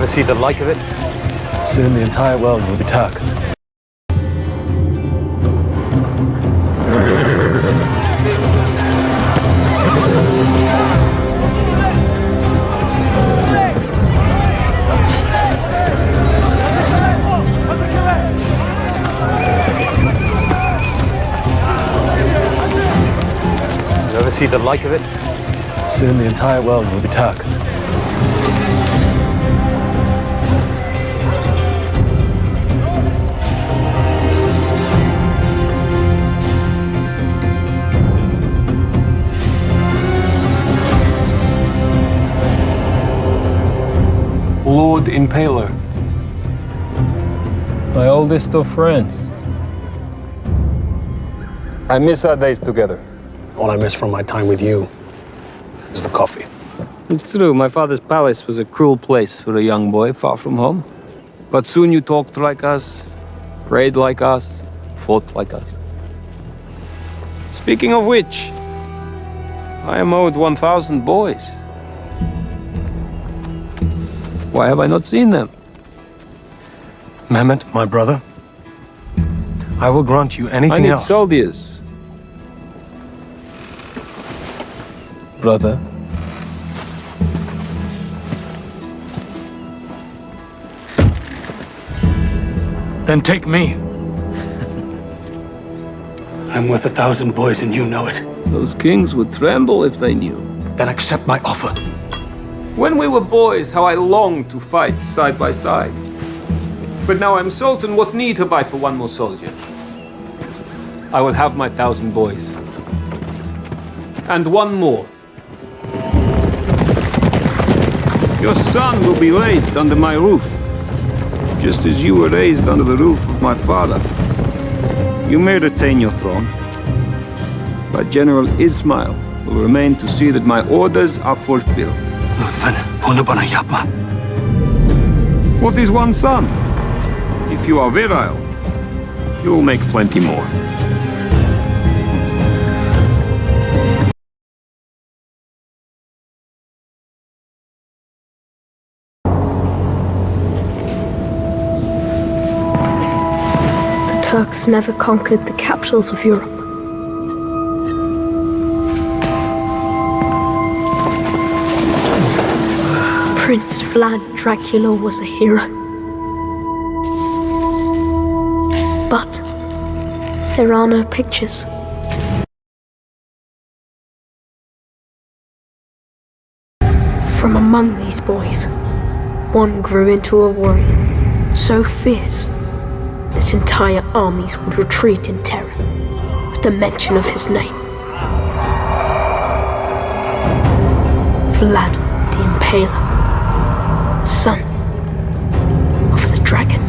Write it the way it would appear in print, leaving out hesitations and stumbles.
Ever see the like of it? Soon the entire world will be Turk. You ever see the like of it? Soon the entire world will be Turk. Lord Impaler. My oldest of friends. I miss our days together. All I miss from my time with you is the coffee. It's true, my father's palace was a cruel place for a young boy far from home. But soon you talked like us, prayed like us, fought like us. Speaking of which, I am owed 1,000 boys. Why have I not seen them? Mehmet, my brother, I will grant you I anything need else. soldiers. Brother. Then take me. I'm worth 1,000 boys and you know it. Those kings would tremble if they knew. Then accept my offer. When we were boys, how I longed to fight side by side. But now I'm Sultan, what need have I for one more soldier? I will have my 1,000 boys. And one more. Your son will be raised under my roof, just as you were raised under the roof of my father. You may retain your throne, but General Ismail will remain to see that my orders are fulfilled. Lütfen bunu bana yapma. What is one son? If you are virile, you will make plenty more. The Turks never conquered the capitals of Europe. Prince Vlad Dracula was a hero. But there are no pictures. From among these boys, one grew into a warrior so fierce that entire armies would retreat in terror at the mention of his name. Vlad the Impaler, son of the dragon.